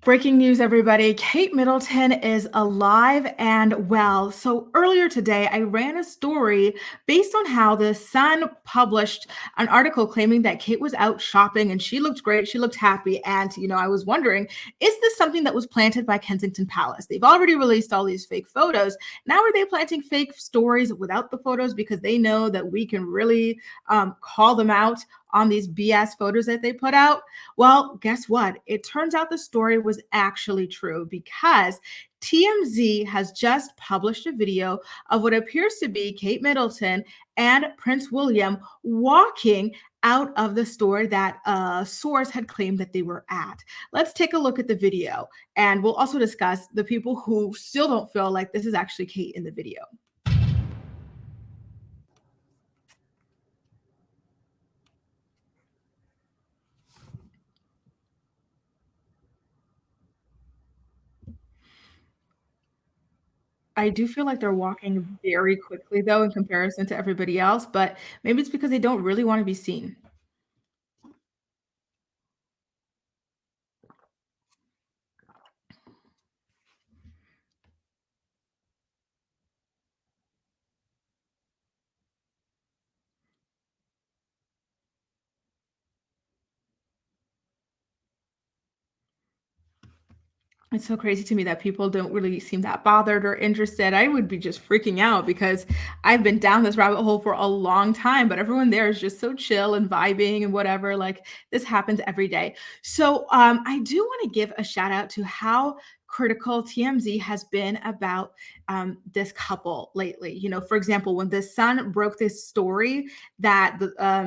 Breaking news, everybody. Kate Middleton is alive and well. So earlier today, I ran a story based on how the Sun published an article claiming that Kate was out shopping and she looked great. She looked happy. And, I was wondering, is this something that was planted by Kensington Palace? They've already released all these fake photos. Now are they planting fake stories without the photos because they know that we can really call them out on these BS photos that they put out? Well, guess what? It turns out the story was actually true because TMZ has just published a video of what appears to be Kate Middleton and Prince William walking out of the store that a source had claimed that they were at. Let's take a look at the video, and we'll also discuss the people who still don't feel like this is actually Kate in the video. I do feel like they're walking very quickly, though, in comparison to everybody else, but maybe it's because they don't really want to be seen. It's so crazy to me that people don't really seem that bothered or interested. I would be just freaking out because I've been down this rabbit hole for a long time, but everyone there is just so chill and vibing and whatever. Like this happens every day. So I do want to give a shout out to how critical TMZ has been about this couple lately. For example, when the Sun broke this story that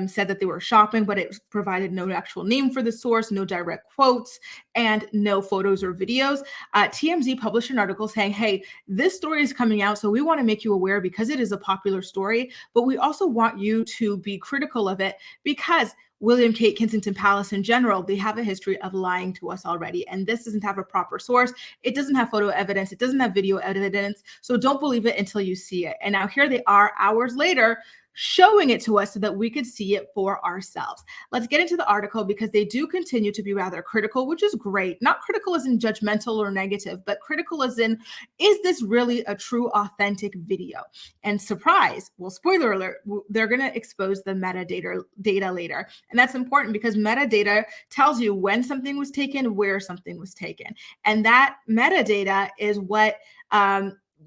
said that they were shopping, but it provided no actual name for the source, no direct quotes, and no photos or videos. TMZ published an article saying, hey, this story is coming out, so we want to make you aware because it is a popular story, but we also want you to be critical of it because William Kate Kensington Palace in general, they have a history of lying to us already. And this doesn't have a proper source. It doesn't have photo evidence. It doesn't have video evidence. So don't believe it until you see it. And now here they are hours later showing it to us so that we could see it for ourselves. Let's get into the article because they do continue to be rather critical, which is great. Not critical as in judgmental or negative, but critical as in, is this really a true, authentic video? And surprise, well, spoiler alert, they're going to expose the metadata later. And that's important because metadata tells you when something was taken, where something was taken. And that metadata is what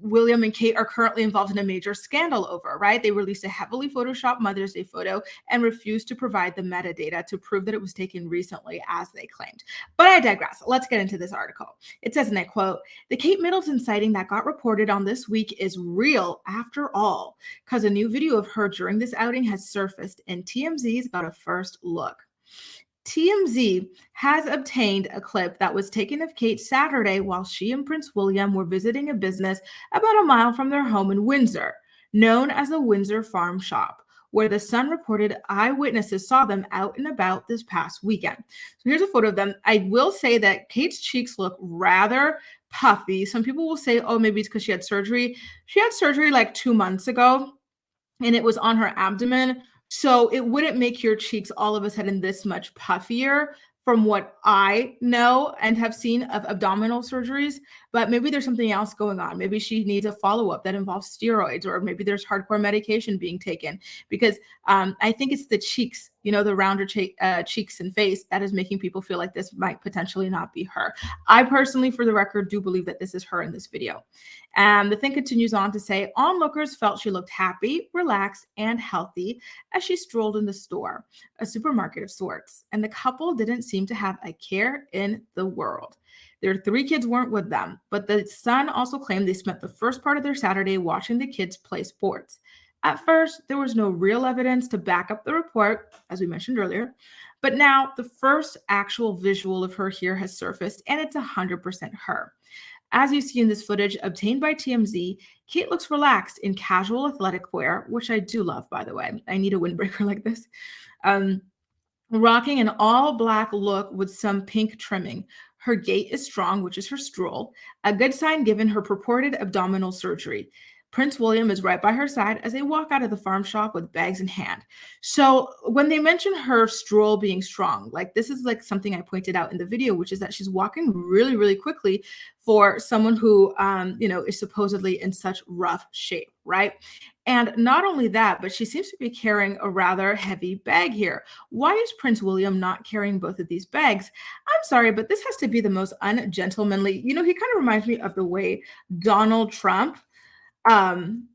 William and Kate are currently involved in a major scandal over, right? They released a heavily photoshopped Mother's Day photo and refused to provide the metadata to prove that it was taken recently, as they claimed. But I digress. Let's get into this article. It says, and I quote, the Kate Middleton sighting that got reported on this week is real after all, because a new video of her during this outing has surfaced and TMZ's got a first look. TMZ has obtained a clip that was taken of Kate Saturday while she and Prince William were visiting a business about a mile from their home in Windsor, known as the Windsor Farm Shop, where the Sun reported eyewitnesses saw them out and about this past weekend. So here's a photo of them. I will say that Kate's cheeks look rather puffy. Some people will say, oh, maybe it's because she had surgery. She had surgery like 2 months ago, and it was on her abdomen. So it wouldn't make your cheeks all of a sudden this much puffier from what I know and have seen of abdominal surgeries, but maybe there's something else going on. Maybe she needs a follow-up that involves steroids, or maybe there's hardcore medication being taken because I think it's the cheeks, the rounder cheeks and face that is making people feel like this might potentially not be her. I personally, for the record, do believe that this is her in this video. The thing continues on to say, onlookers felt she looked happy, relaxed, and healthy as she strolled in the store, a supermarket of sorts, and the couple didn't seem to have a care in the world. Their 3 kids weren't with them, but the Sun also claimed they spent the first part of their Saturday watching the kids play sports. At first, there was no real evidence to back up the report, as we mentioned earlier, but now the first actual visual of her here has surfaced, and it's 100% her. As you see in this footage obtained by TMZ, Kate looks relaxed in casual athletic wear, which I do love, by the way. I need a windbreaker like this. Rocking an all-black look with some pink trimming. Her gait is strong, which is her stroll, a good sign given her purported abdominal surgery. Prince William is right by her side as they walk out of the farm shop with bags in hand. So when they mention her stroll being strong, like this is like something I pointed out in the video, which is that she's walking really, really quickly for someone who, is supposedly in such rough shape, right? And not only that, but she seems to be carrying a rather heavy bag here. Why is Prince William not carrying both of these bags? I'm sorry, but this has to be the most ungentlemanly. He kind of reminds me of the way Donald Trump um,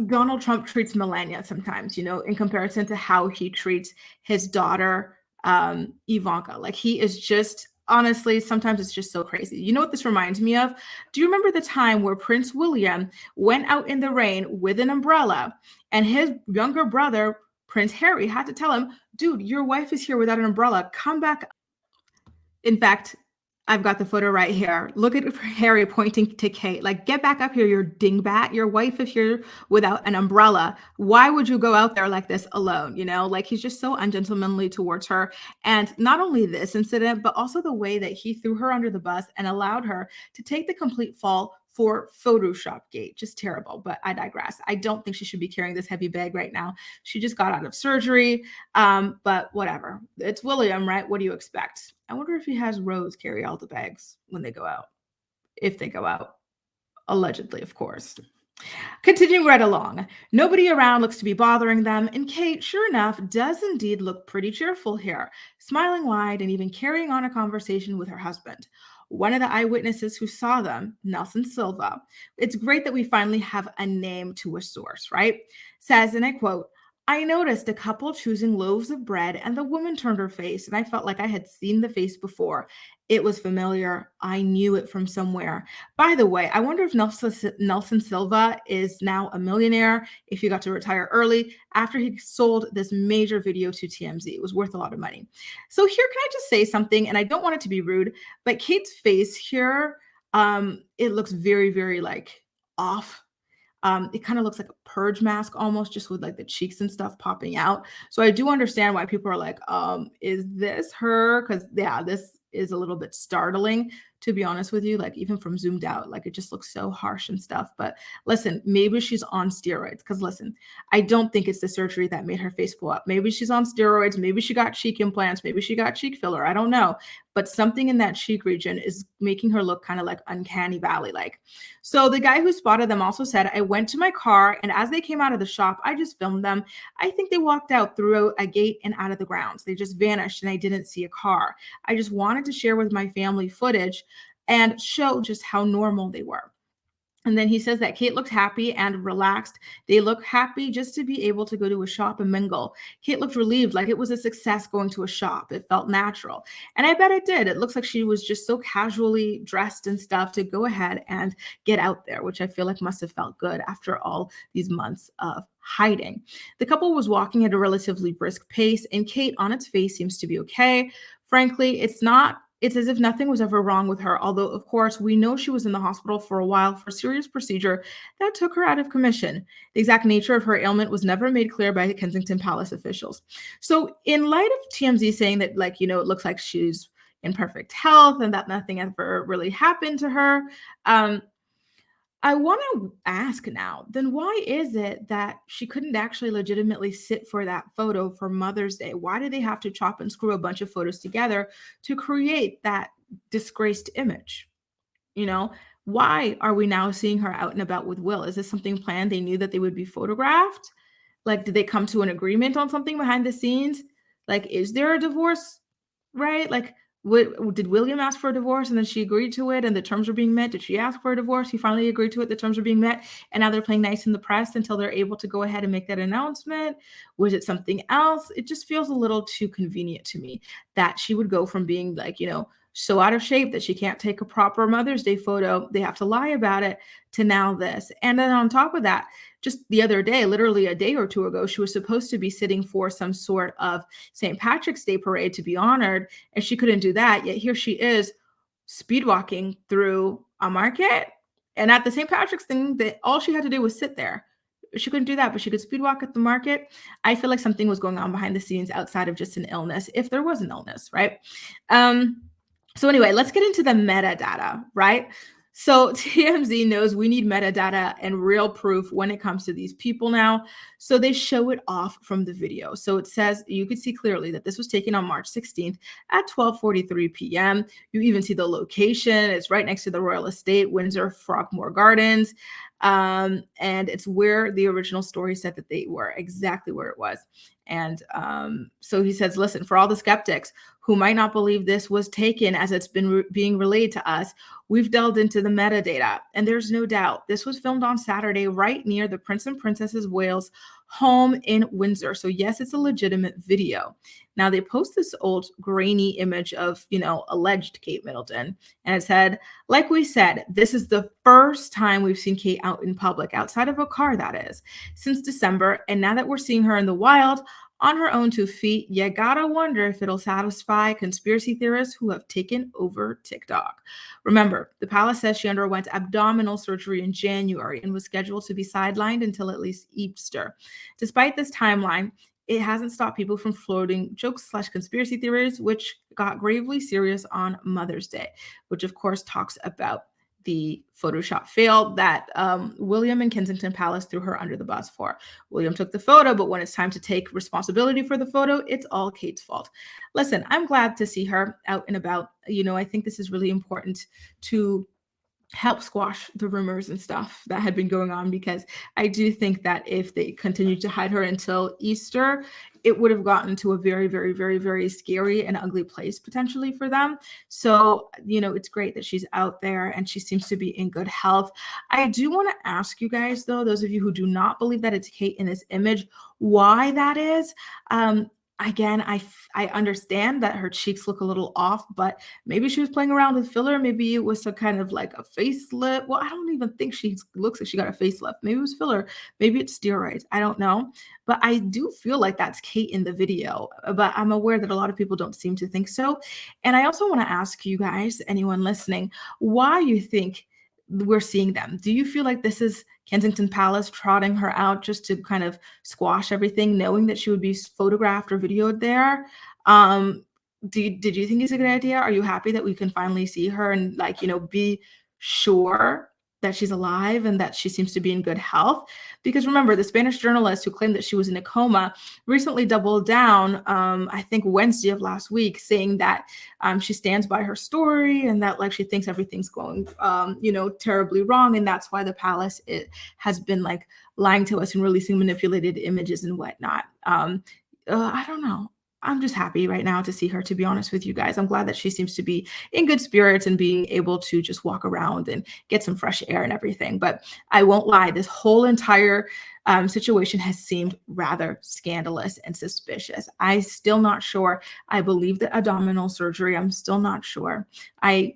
Donald Trump treats Melania sometimes, in comparison to how he treats his daughter, Ivanka. Like he is just honestly, sometimes it's just so crazy. You know what this reminds me of? Do you remember the time where Prince William went out in the rain with an umbrella and his younger brother, Prince Harry, had to tell him, dude, your wife is here without an umbrella. Come back. In fact, I've got the photo right here. Look at Harry pointing to Kate. Like, get back up here, you dingbat. Your wife is here without an umbrella. Why would you go out there like this alone? Like he's just so ungentlemanly towards her. And not only this incident, but also the way that he threw her under the bus and allowed her to take the complete fall for Photoshop Gate. Just terrible, but I digress. I don't think she should be carrying this heavy bag right now. She just got out of surgery, but whatever. It's William, right? What do you expect? I wonder if he has Rose carry all the bags when they go out, if they go out. Allegedly, of course. Continuing right along, nobody around looks to be bothering them, and Kate, sure enough, does indeed look pretty cheerful here, smiling wide and even carrying on a conversation with her husband. One of the eyewitnesses who saw them, Nelson Silva, it's great that we finally have a name to a source, right? Says, and I quote, I noticed a couple choosing loaves of bread, and the woman turned her face, and I felt like I had seen the face before. It was familiar. I knew it from somewhere. By the way, I wonder if Nelson Silva is now a millionaire, if he got to retire early after he sold this major video to TMZ. It was worth a lot of money. So here, can I just say something? And I don't want it to be rude, but Kate's face here, it looks very, very like off. It kind of looks like a purge mask almost, just with like the cheeks and stuff popping out. So I do understand why people are like, is this her? Because yeah, this is a little bit startling, to be honest with you. Like even from zoomed out, like it just looks so harsh and stuff. But listen, maybe she's on steroids. Because listen, I don't think it's the surgery that made her face pull up. Maybe she's on steroids. Maybe she got cheek implants. Maybe she got cheek filler. I don't know. But something in that cheek region is making her look kind of like uncanny valley like. So the guy who spotted them also said, I went to my car, and as they came out of the shop, I just filmed them. I think they walked out through a gate and out of the grounds. They just vanished, and I didn't see a car. I just wanted to share with my family footage and show just how normal they were. And then he says that Kate looked happy and relaxed. They look happy just to be able to go to a shop and mingle. Kate looked relieved, like it was a success going to a shop. It felt natural. And I bet it did. It looks like she was just so casually dressed and stuff to go ahead and get out there, which I feel like must have felt good after all these months of hiding. The couple was walking at a relatively brisk pace, and Kate on its face seems to be okay. Frankly, it's as if nothing was ever wrong with her, although, of course, we know she was in the hospital for a while for a serious procedure that took her out of commission. The exact nature of her ailment was never made clear by the Kensington Palace officials. So in light of TMZ saying that, it looks like she's in perfect health and that nothing ever really happened to her, I want to ask now, then why is it that she couldn't actually legitimately sit for that photo for Mother's Day? Why did they have to chop and screw a bunch of photos together to create that disgraced image? Why are we now seeing her out and about with Will? Is this something planned? They knew that they would be photographed? Like, did they come to an agreement on something behind the scenes? Like, is there a divorce? Right? Like, did William ask for a divorce and then she agreed to it and the terms were being met? Did she ask for a divorce? He finally agreed to it. The terms were being met. And now they're playing nice in the press until they're able to go ahead and make that announcement. Was it something else? It just feels a little too convenient to me that she would go from being so out of shape that she can't take a proper Mother's Day photo. They have to lie about it to now this. And then on top of that, just the other day, literally a day or two ago, she was supposed to be sitting for some sort of St. Patrick's Day parade to be honored, and she couldn't do that. Yet here she is speed walking through a market. And at the St. Patrick's thing, that all she had to do was sit there. She couldn't do that, but she could speed walk at the market. I feel like something was going on behind the scenes outside of just an illness, if there was an illness, right? So anyway, let's get into the metadata, right? So TMZ knows we need metadata and real proof when it comes to these people now. So they show it off from the video. So it says you could see clearly that this was taken on March 16th at 12:43 p.m. You even see the location. It's right next to the Royal Estate, Windsor Frogmore Gardens. And it's where the original story said that they were, exactly where it was. And so he says, listen, for all the skeptics who might not believe this was taken as it's been being relayed to us, we've delved into the metadata, and there's no doubt this was filmed on Saturday right near the Prince and Princess Wales home in Windsor. So yes, it's a legitimate video. Now they post this old grainy image of, alleged Kate Middleton, and it said, like we said, this is the first time we've seen Kate out in public, outside of a car, that is, since December. And now that we're seeing her in the wild, on her own 2 feet, you gotta wonder if it'll satisfy conspiracy theorists who have taken over TikTok. Remember, the palace says she underwent abdominal surgery in January and was scheduled to be sidelined until at least Easter. Despite this timeline, it hasn't stopped people from floating jokes/conspiracy theories, which got gravely serious on Mother's Day, which of course talks about the Photoshop fail that William and Kensington Palace threw her under the bus for. William took the photo, but when it's time to take responsibility for the photo, it's all Kate's fault. Listen, I'm glad to see her out and about. I think this is really important to help squash the rumors and stuff that had been going on, because I do think that if they continued to hide her until Easter, it would have gotten to a very, very, very, very scary and ugly place potentially for them. So, it's great that she's out there and she seems to be in good health. I do want to ask you guys, though, those of you who do not believe that it's Kate in this image, why that is. Again, I understand that her cheeks look a little off, but maybe she was playing around with filler. Maybe it was some kind of like a facelift. Well, I don't even think she looks like she got a facelift. Maybe it was filler. Maybe it's steroids. I don't know. But I do feel like that's Kate in the video. But I'm aware that a lot of people don't seem to think so. And I also want to ask you guys, anyone listening, why you think we're seeing them. Do you feel like this is Kensington Palace trotting her out just to kind of squash everything, knowing that she would be photographed or videoed there? Did you think it's a good idea? Are you happy that we can finally see her and be sure that she's alive and that she seems to be in good health? Because remember, the Spanish journalist who claimed that she was in a coma recently doubled down, I think Wednesday of last week, saying that she stands by her story and that she thinks everything's going, terribly wrong. And that's why the palace has been lying to us and releasing manipulated images and whatnot. I don't know. I'm just happy right now to see her, to be honest with you guys. I'm glad that she seems to be in good spirits and being able to just walk around and get some fresh air and everything. But I won't lie, this whole entire situation has seemed rather scandalous and suspicious. I'm still not sure. I believe the abdominal surgery. I'm still not sure. I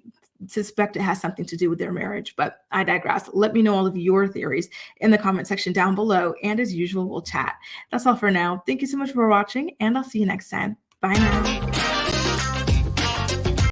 suspect it has something to do with their marriage, but I digress. Let me know all of your theories in the comment section down below. And as usual, we'll chat. That's all for now. Thank you so much for watching, and I'll see you next time. Bye now.